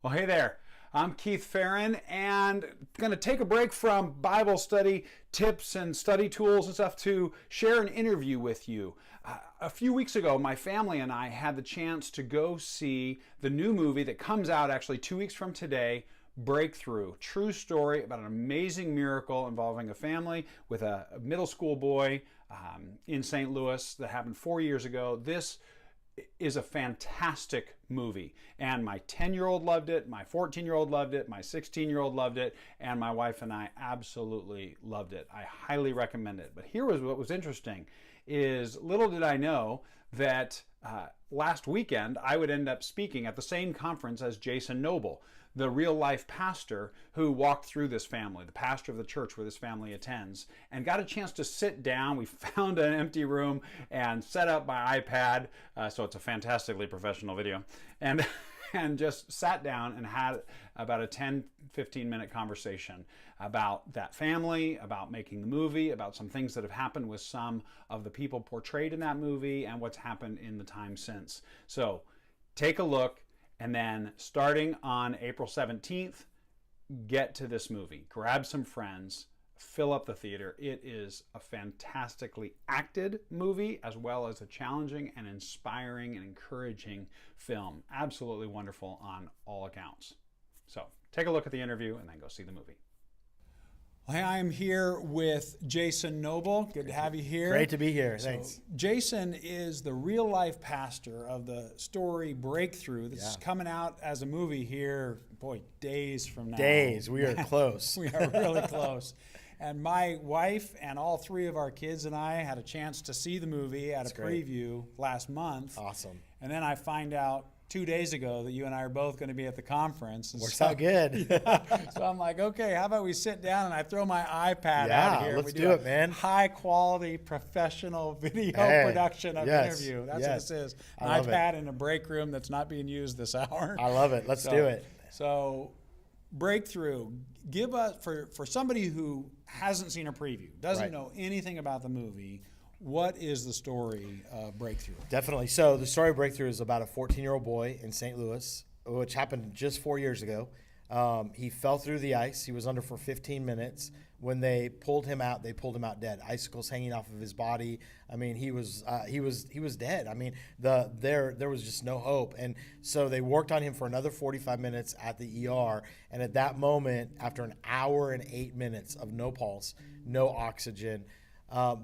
Well, hey there. I'm Keith Farron, and going to take a break from Bible study tips and study tools and stuff to share an interview with you. A few weeks ago, my family and I had the chance to go see the new movie that comes out actually 2 weeks from today, Breakthrough. True story about an amazing miracle involving a family with a middle school boy in St. Louis that happened 4 years ago. This is a fantastic movie, and my 10-year-old loved it, my 14-year-old loved it, my 16-year-old loved it, and my wife and I absolutely loved it. I highly recommend it. But here was what was interesting is little did I know that last weekend I would end up speaking at the same conference as Jason Noble, the real life pastor who walked through this family, the pastor of the church where this family attends, and got a chance to sit down. We found an empty room and set up my iPad, so it's a fantastically professional video, and just sat down and had about a 10-15 minute conversation about that family, about making the movie, about some things that have happened with some of the people portrayed in that movie and what's happened in the time since. So take a look, and then starting on April 17th, get to this movie. Grab some friends, fill up the theater. It is a fantastically acted movie, as well as a challenging and inspiring and encouraging film. Absolutely wonderful on all accounts. So take a look at the interview and then go see the movie. Well, I'm here with Jason Noble. Good to have you here. Great to be here. Thanks. Jason is the real life pastor of the story Breakthrough. This is coming out as a movie here, days from now. Days. We are close. We are really close. And my wife and all three of our kids and I had a chance to see the movie at a preview last month. Awesome. And then I find out 2 days ago that you and I are both going to be at the conference. Works out good. So I'm like, okay, how about we sit down and I throw my iPad out here. Let's do it, man. High quality professional video production of interview. That's what this is. An iPad in a break room that's not being used this hour. I love it. Let's do it. So Breakthrough, give us, for somebody who hasn't seen a preview, doesn't know anything about the movie, what is the story of Breakthrough? Definitely. So the story of Breakthrough is about a 14-year-old boy in St. Louis, which happened just 4 years ago. He fell through the ice. He was under for 15 minutes. When they pulled him out, they pulled him out dead. Icicles hanging off of his body. I mean, he was dead. I mean, there was just no hope. And so they worked on him for another 45 minutes at the ER. And at that moment, after an hour and 8 minutes of no pulse, no oxygen,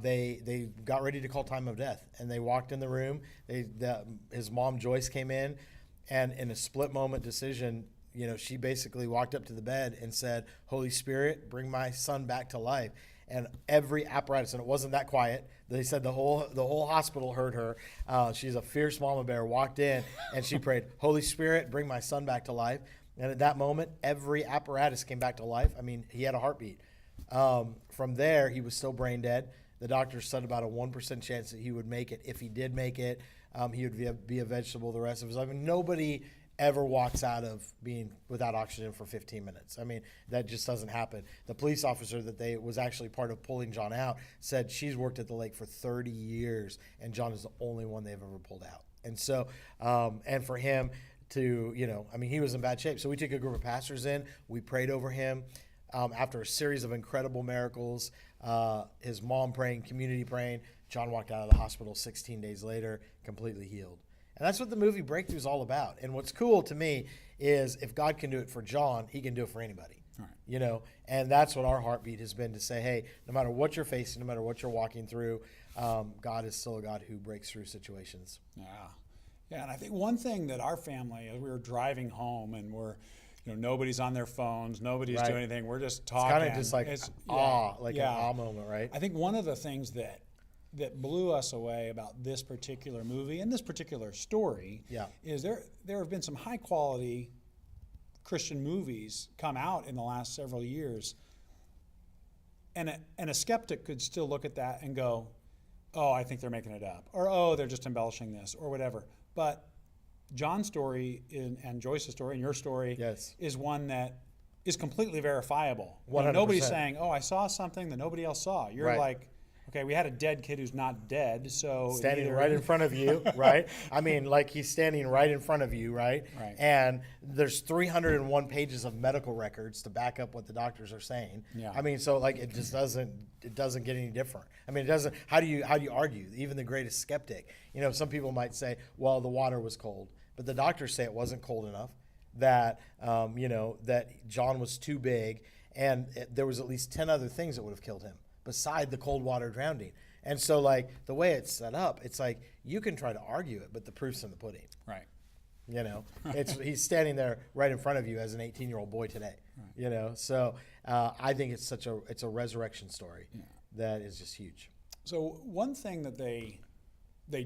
they got ready to call time of death, and they walked in the room. His mom Joyce came in, and in a split moment decision, she basically walked up to the bed and said, "Holy Spirit, bring my son back to life." And every apparatus, and it wasn't that quiet. They said the whole hospital heard her. She's a fierce mama bear. Walked in and she prayed, "Holy Spirit, bring my son back to life." And at that moment, every apparatus came back to life. I mean, he had a heartbeat. From there, he was still brain dead. The doctor said about a 1% chance that he would make it. If he did make it, he would be a vegetable the rest of his life. And nobody ever walks out of being without oxygen for 15 minutes. I mean, that just doesn't happen. The police officer that was actually part of pulling John out said she's worked at the lake for 30 years, and John is the only one they've ever pulled out. And so, and for him to, he was in bad shape. So we took a group of pastors in. We prayed over him. After a series of incredible miracles, his mom praying, community praying, John walked out of the hospital 16 days later, completely healed. And that's what the movie Breakthrough is all about. And what's cool to me is if God can do it for John, he can do it for anybody. Right. And that's what our heartbeat has been, to say, hey, no matter what you're facing, no matter what you're walking through, God is still a God who breaks through situations. Yeah, and I think one thing that our family, as we were driving home and we're, nobody's on their phones, nobody's doing anything, we're just talking. It's kind of just like an awe moment, right? I think one of the things that blew us away about this particular movie and this particular story is there have been some high quality Christian movies come out in the last several years, and a skeptic could still look at that and go, oh, I think they're making it up, or oh, they're just embellishing this, or whatever. But John's story and Joyce's story and your story is one that is completely verifiable. 100%. Nobody's saying, oh, I saw something that nobody else saw. You're like, Okay, we had a dead kid who's not dead, so Standing either- right in front of you, right? I mean, like he's standing right in front of you, right? Right. And there's 301 pages of medical records to back up what the doctors are saying. Yeah. I mean, so like it just doesn't get any different. I mean, it doesn't. How do you argue? Even the greatest skeptic, you know, some people might say, well, the water was cold, but the doctors say it wasn't cold enough. That you know, that John was too big, and there was at least 10 other things that would have killed him beside the cold water drowning. And so, like, the way it's set up, it's like you can try to argue it, but the proof's in the pudding. Right. You know, he's standing there right in front of you as an 18-year-old boy today. Right. You know, so I think it's a resurrection story that is just huge. So one thing that they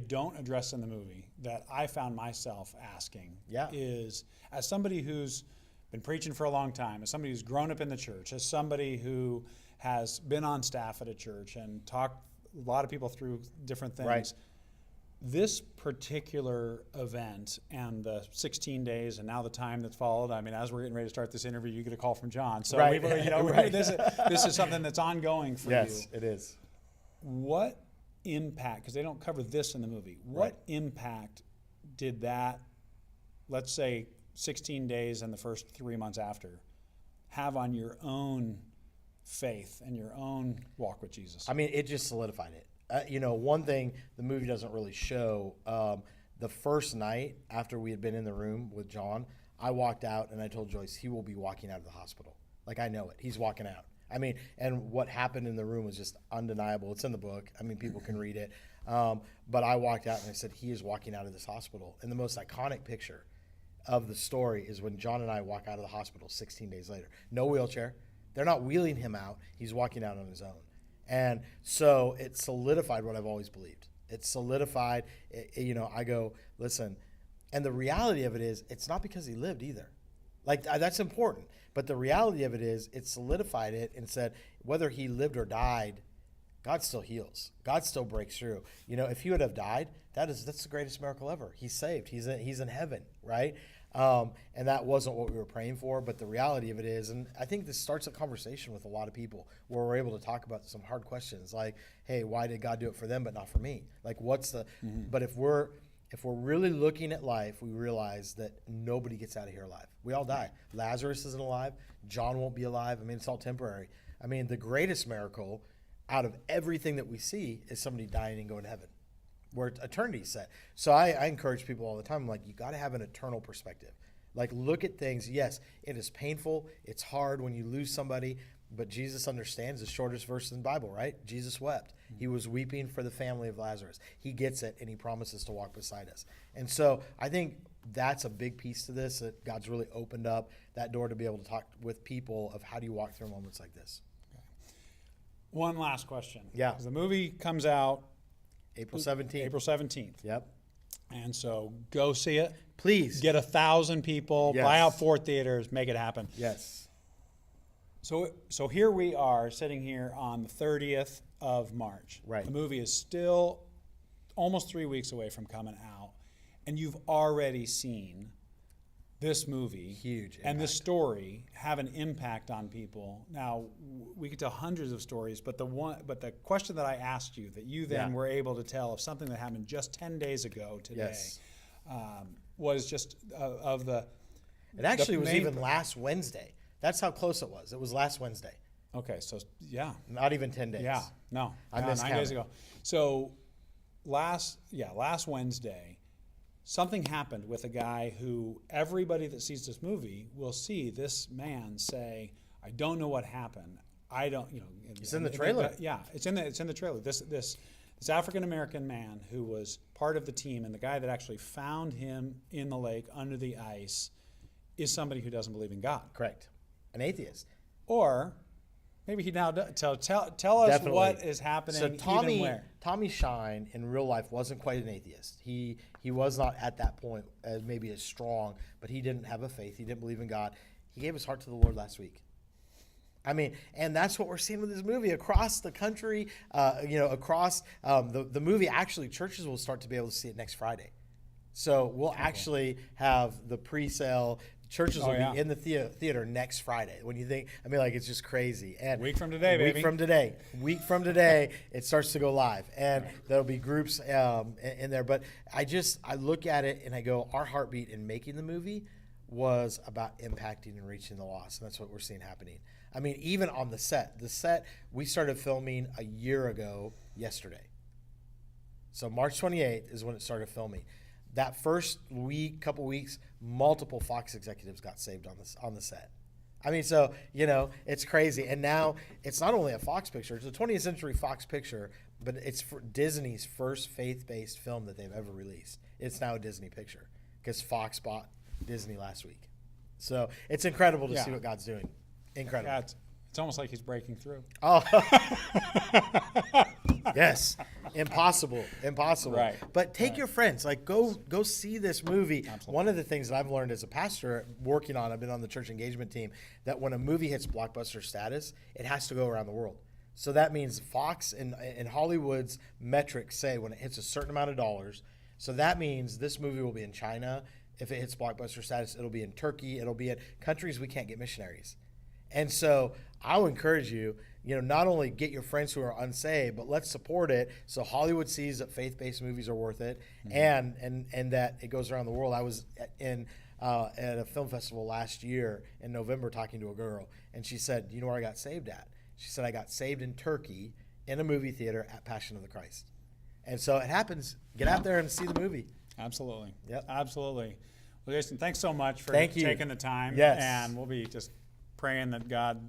don't address in the movie that I found myself asking is, as somebody who's been preaching for a long time, as somebody who's grown up in the church, as somebody who has been on staff at a church and talked a lot of people through different things, right. This particular event and the 16 days and now the time that's followed, I mean, as we're getting ready to start this interview, you get a call from John. So right. Right. This is something that's ongoing for you. Yes, it is. What impact, because they don't cover this in the movie, what impact did that, let's say 16 days and the first 3 months after, have on your own faith and your own walk with Jesus? I mean, it just solidified it. You know, one thing the movie doesn't really show, the first night after we had been in the room with John, I walked out and I told Joyce, he will be walking out of the hospital. Like, I know it. He's walking out. I mean, and what happened in the room was just undeniable. It's in the book. I mean, people can read it. But I walked out and I said, he is walking out of this hospital. And the most iconic picture of the story is when John and I walk out of the hospital 16 days later. No wheelchair. They're not wheeling him out. He's walking out on his own. And so it solidified what I've always believed. It solidified, you know, I go, listen, and the reality of it is, it's not because he lived either. Like, that's important. But the reality of it is, it solidified it and said, whether he lived or died, God still heals. God still breaks through. You know, if he would have died, that's the greatest miracle ever. He's saved. He's in heaven, right? And that wasn't what we were praying for, but the reality of it is, and I think this starts a conversation with a lot of people where we're able to talk about some hard questions like, hey, why did God do it for them but not for me? Like, what's the, but if we're really looking at life, we realize that nobody gets out of here alive. We all die. Lazarus isn't alive. John won't be alive. I mean, it's all temporary. I mean, the greatest miracle out of everything that we see is somebody dying and going to heaven, where eternity's set. So I encourage people all the time, I'm like, you got to have an eternal perspective. Like, look at things. Yes, it is painful. It's hard when you lose somebody, but Jesus understands the shortest verse in the Bible, right? Jesus wept. He was weeping for the family of Lazarus. He gets it, and he promises to walk beside us. And so I think that's a big piece to this, that God's really opened up that door to be able to talk with people of how do you walk through moments like this. One last question. Yeah. The movie comes out April 17th. April 17th. Yep. And so go see it. Please. Get 1,000 people, Yes. buy out 4 theaters, make it happen. Yes. So here we are sitting here on the 30th of March. Right. The movie is still almost 3 weeks away from coming out, and you've already seen this movie Huge and this impact. story have an impact on people. Now, we could tell hundreds of stories, but the question that I asked you that you then were able to tell of something that happened just 10 days ago today, Yes. was just of the. It actually was main- even last Wednesday. That's how close it was. It was last Wednesday. Okay, so yeah. Not even 10 days. Yeah, no, I 9 miscounted. days ago. So last Wednesday, something happened with a guy who everybody that sees this movie will see this man say, "I don't know what happened. I don't, you know." It's in the trailer. Yeah, it's in the trailer. This African American man who was part of the team and the guy that actually found him in the lake under the ice is somebody who doesn't believe in God, Correct. An atheist. or maybe he now does. Tell us Definitely. what is happening. So even where. Tommy Shine in real life wasn't quite an atheist. He was not at that point as maybe as strong, but he didn't have a faith. He didn't believe in God. He gave his heart to the Lord last week. I mean, and that's what we're seeing with this movie across the country. Across the movie. Actually, churches will start to be able to see it next Friday. So we'll actually have the pre-sale. Churches Oh, will yeah. be in the theater next Friday. When you think, I mean, like, it's just crazy. And Week from today, baby. Week from today, it starts to go live, and there'll be groups in there. But I look at it and I go, our heartbeat in making the movie was about impacting and reaching the lost, and that's what we're seeing happening. I mean, even on the set we started filming a year ago yesterday. So March 28th is when it started filming. That first couple weeks, multiple Fox executives got saved on the set. I mean, so, it's crazy. And now it's not only a Fox picture, it's a 20th Century Fox picture, but it's for Disney's first faith-based film that they've ever released. It's now a Disney picture because Fox bought Disney last week. So it's incredible to see what God's doing. Incredible. Yeah, it's almost like he's breaking through. Oh, yes, impossible. Right. But take your friends, like go see this movie. Absolutely. One of the things that I've learned as a pastor working on, I've been on the church engagement team, that when a movie hits blockbuster status, it has to go around the world. So that means Fox and Hollywood's metrics say when it hits a certain amount of dollars. So that means this movie will be in China. If it hits blockbuster status, it'll be in Turkey. It'll be in countries we can't get missionaries. And so I'll encourage you, not only get your friends who are unsaved, but let's support it so Hollywood sees that faith-based movies are worth it, and that it goes around the world. I was at a film festival last year in November talking to a girl, and she said, "You know where I got saved at?" She said, "I got saved in Turkey in a movie theater at Passion of the Christ." And so it happens. Get out there and see the movie. Absolutely. Yep. Absolutely. Well, Jason, thanks so much for Thank you. taking the time. Yes. And we'll be just praying that God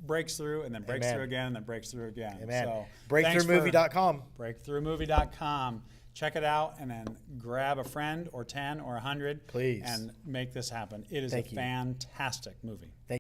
breaks through and then breaks Amen. through again and then breaks through again. Amen. So, BreakthroughMovie.com. BreakthroughMovie.com. Check it out and then grab a friend or 10 or 100. Please. And make this happen. It is Thank a you. fantastic movie. Thank